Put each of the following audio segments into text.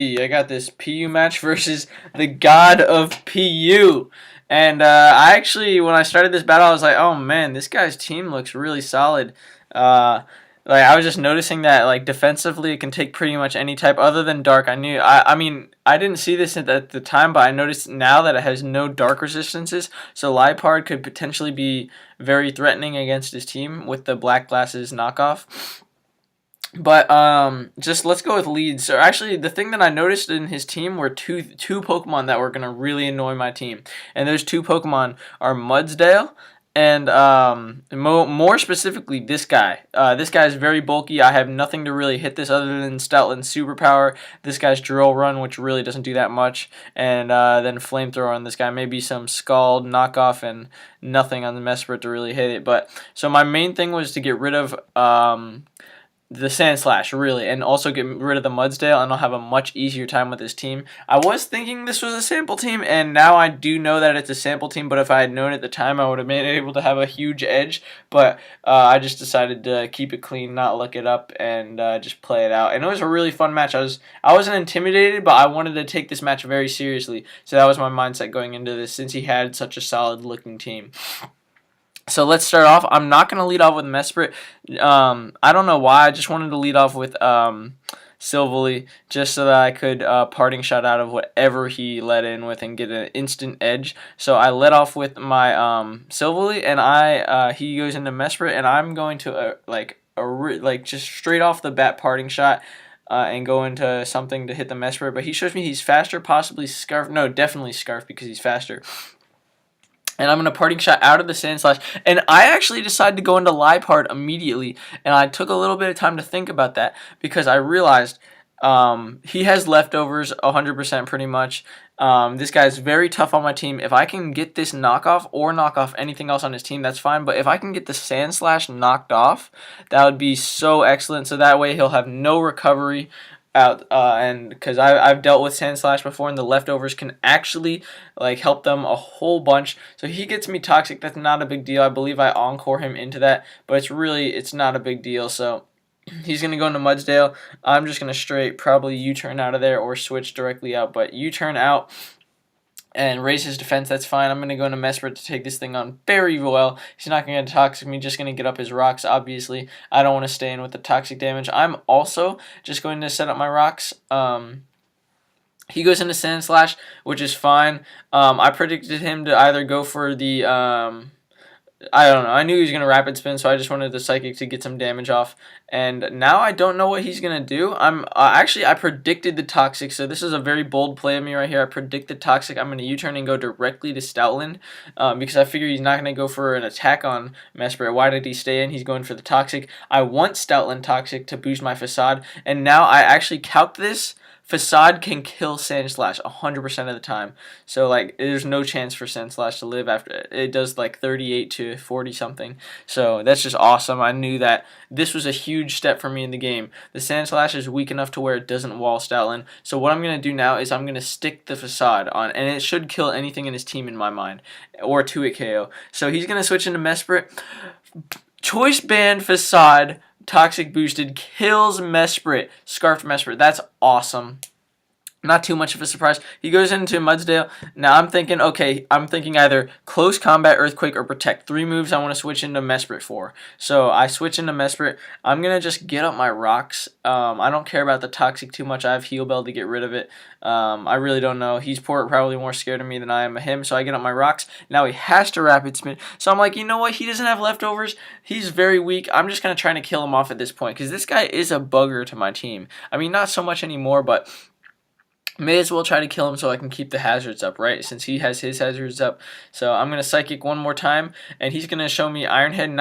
I got this PU match versus the god of PU. And I actually, when I started this battle, I was like, oh man, this guy's team looks really solid. Uh, like I was just noticing that like defensively, it can take pretty much any type other than dark. I mean, I didn't see this at the time, but I noticed now that it has no dark resistances. So Lipard could potentially be very threatening against his team with the black glasses knockoff. But just let's go with leads. So actually, the thing that I noticed in his team were two Pokemon that were gonna really annoy my team, and those two Pokemon are Mudsdale and more specifically this guy. This guy is very bulky. I have nothing to really hit this other than Stoutland's superpower. This guy's Drill Run, which really doesn't do that much, and then Flamethrower on this guy. Maybe some Scald knockoff and nothing on the Mesprit to really hit it. But so my main thing was to get rid of the Sandslash, really, and also get rid of the Mudsdale, and I'll have a much easier time with this team. I was thinking this was a sample team, and now I do know that it's a sample team, but if I had known at the time, I would have been able to have a huge edge, but I just decided to keep it clean, not look it up, and just play it out. And it was a really fun match. I wasn't intimidated, but I wanted to take this match very seriously, so that was my mindset going into this, since he had such a solid-looking team. So let's start off. I'm not going to lead off with Mesprit. I don't know why. I just wanted to lead off with Silvally just so that I could parting shot out of whatever he led in with and get an instant edge. So I led off with my Silvally, and he goes into Mesprit, and I'm going to like just straight off the bat parting shot. And go into something to hit the Mesprit, but he shows me he's faster, possibly Scarf. No, definitely Scarf because he's faster. And I'm going to parting shot out of the Sandslash. And I actually decided to go into Lipard immediately. And I took a little bit of time to think about that because I realized he has leftovers 100% pretty much. This guy is very tough on my team. If I can get this knockoff or knock off anything else on his team, that's fine. But if I can get the Sandslash knocked off, that would be so excellent. So that way he'll have no recovery out and because I've dealt with Sandslash before, and the leftovers can actually like help them a whole bunch. So he gets me Toxic. That's not a big deal. I believe I encore him into that, but it's not a big deal. So he's gonna go into Mudsdale. I'm just gonna straight probably U-turn out of there or switch directly out, but U-turn out and raise his defense. That's fine. I'm going to go into Mesprit to take this thing on very well. He's not going to Toxic me, just going to get up his rocks, obviously. I don't want to stay in with the Toxic damage. I'm also just going to set up my rocks. He goes into Sandslash, which is fine. I predicted him to either go for the I don't know. I knew he was going to Rapid Spin, so I just wanted the Psychic to get some damage off. And now I don't know what he's going to do. Actually, I predicted the Toxic, so this is a very bold play of me right here. I predicted Toxic. I'm going to U-turn and go directly to Stoutland because I figure he's not going to go for an attack on Mesprit. Why did he stay in? He's going for the Toxic. I want Stoutland Toxic to boost my Facade, and now I actually calc this. Facade can kill Sandslash 100% of the time. So, like, there's no chance for Sandslash to live after it does, like, 38 to 40 something. So, that's just awesome. I knew that this was a huge step for me in the game. The Sandslash is weak enough to where it doesn't wall Stoutland. So, what I'm going to do now is I'm going to stick the Facade on, and it should kill anything in his team in my mind, or 2-hit KO. So, he's going to switch into Mesprit. Choice Band Facade Toxic boosted, kills Mesprit, Scarfed Mesprit. That's awesome. Not too much of a surprise. He goes into Mudsdale. Now I'm thinking, okay, I'm thinking either Close Combat, Earthquake, or Protect. 3 moves I want to switch into Mesprit for. So I switch into Mesprit. I'm going to just get up my rocks. I don't care about the Toxic too much. I have Heal Bell to get rid of it. I really don't know. He's probably more scared of me than I am of him, so I get up my rocks. Now he has to Rapid Spin. So I'm like, you know what? He doesn't have leftovers. He's very weak. I'm just going to try to kill him off at this point because this guy is a bugger to my team. I mean, not so much anymore, but may as well try to kill him so I can keep the hazards up, right? Since he has his hazards up. So I'm going to Psychic one more time, and he's going to show me Iron Head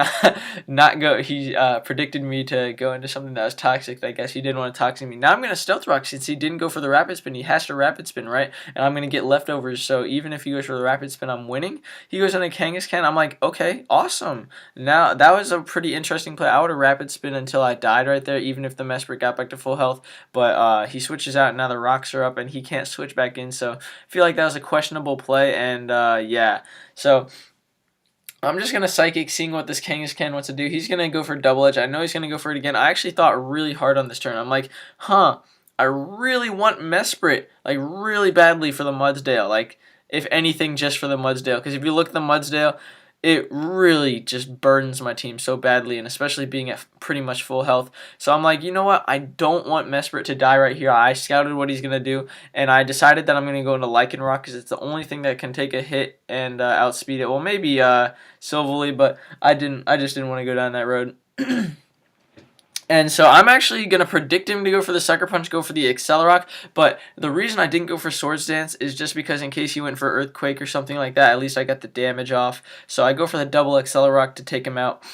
not go. He predicted me to go into something that was Toxic. I guess he didn't want to Toxic me. Now I'm going to Stealth Rock since he didn't go for the Rapid Spin. He has to Rapid Spin, right? And I'm going to get leftovers, so even if he goes for the Rapid Spin, I'm winning. He goes into Kangaskhan. I'm like, okay, awesome. Now, that was a pretty interesting play. I would have Rapid Spin until I died right there, even if the Mesprit got back to full health. But he switches out, and now the rocks are up, and he can't switch back in, so I feel like that was a questionable play, and yeah, so I'm just going to Psychic, seeing what this Kangaskhan wants to do. He's going to go for Double Edge. I know he's going to go for it again. I actually thought really hard on this turn. I'm like, huh, I really want Mesprit, like, really badly for the Mudsdale. Like, if anything, just for the Mudsdale. Because if you look at the Mudsdale, it really just burdens my team so badly, and especially being at pretty much full health. So I'm like, you know what? I don't want Mesprit to die right here. I scouted what he's going to do, and I decided that I'm going to go into Lycanroc because it's the only thing that can take a hit and outspeed it. Well, maybe Silvally, but I just didn't want to go down that road. And so I'm actually going to predict him to go for the Sucker Punch, go for the Accelerock, but the reason I didn't go for Swords Dance is just because in case he went for Earthquake or something like that, at least I got the damage off. So I go for the double Accelerock to take him out.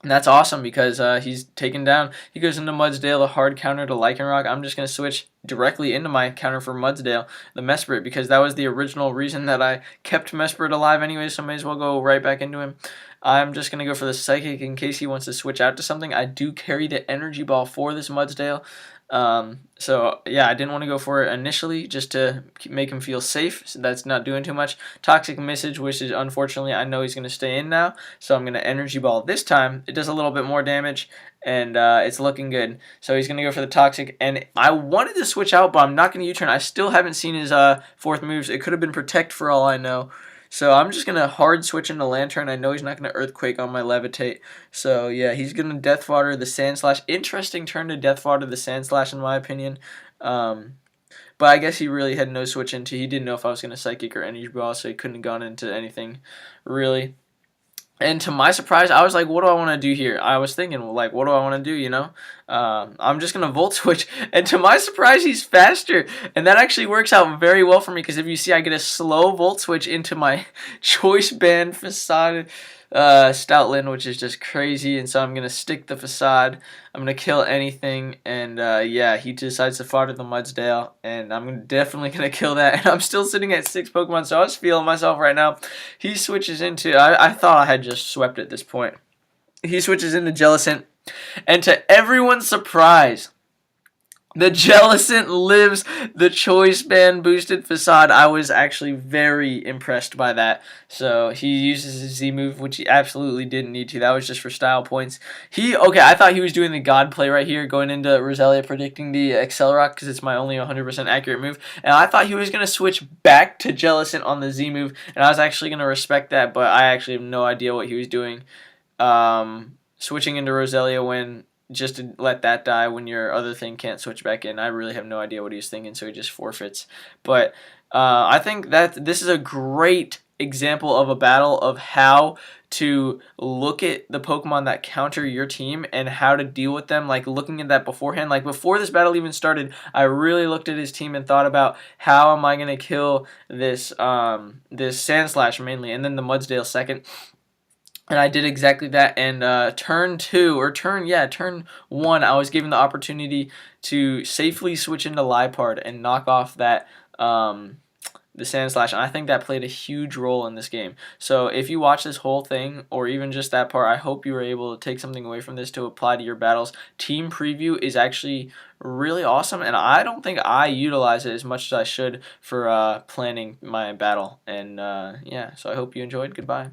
And that's awesome because he's taken down. He goes into Mudsdale, the hard counter to Lycanroc. I'm just going to switch directly into my counter for Mudsdale, the Mesprit, because that was the original reason that I kept Mesprit alive anyway, so I may as well go right back into him. I'm just going to go for the Psychic in case he wants to switch out to something. I do carry the Energy Ball for this Mudsdale. So yeah, I didn't want to go for it initially just to make him feel safe. So that's not doing too much. Toxic Message, which is unfortunately I know he's going to stay in now. So I'm going to Energy Ball this time. It does a little bit more damage, and it's looking good. So he's going to go for the Toxic, and I wanted to switch out, but I'm not going to U-turn. I still haven't seen his fourth moves. It could have been Protect for all I know. So I'm just going to hard switch into Lantern. I know he's not going to Earthquake on my Levitate. So yeah, he's going to Death Fodder the Sandslash. Interesting turn to Death Fodder the Sandslash in my opinion. But I guess he really had no switch into. He didn't know if I was going to Psychic or Energy Ball, so he couldn't have gone into anything really. And to my surprise, I was like, what do I want to do here? I was thinking, well, like, what do I want to do, you know? I'm just going to Volt Switch. And to my surprise, he's faster. And that actually works out very well for me because if you see, I get a slow Volt Switch into my Choice Band Facade Stoutland, which is just crazy. And so I'm going to stick the Facade. I'm going to kill anything. And yeah, he decides to fodder the Mudsdale. And I'm definitely going to kill that. And I'm still sitting at 6 Pokemon, so I was feeling myself right now. He switches into, I thought I had just swept at this point. He switches into Jellicent. And to everyone's surprise, the Jellicent lives the Choice Band boosted Facade. I was actually very impressed by that. So he uses his Z move, which he absolutely didn't need to. That was just for style points. Okay, I thought he was doing the God play right here, going into Roselia, predicting the Accelerock, because it's my only 100% accurate move. And I thought he was going to switch back to Jellicent on the Z move, and I was actually going to respect that, but I actually have no idea what he was doing. Switching into Roselia when just to let that die when your other thing can't switch back in. I really have no idea what he was thinking, so he just forfeits. But I think that this is a great example of a battle of how to look at the Pokemon that counter your team and how to deal with them, like looking at that beforehand. Like before this battle even started, I really looked at his team and thought about how am I going to kill this this Sandslash mainly, and then the Mudsdale second. And I did exactly that, and turn 1, I was given the opportunity to safely switch into Liepard and knock off that the Sandslash, and I think that played a huge role in this game. So if you watch this whole thing, or even just that part, I hope you were able to take something away from this to apply to your battles. Team Preview is actually really awesome, and I don't think I utilize it as much as I should for planning my battle. And yeah, so I hope you enjoyed. Goodbye.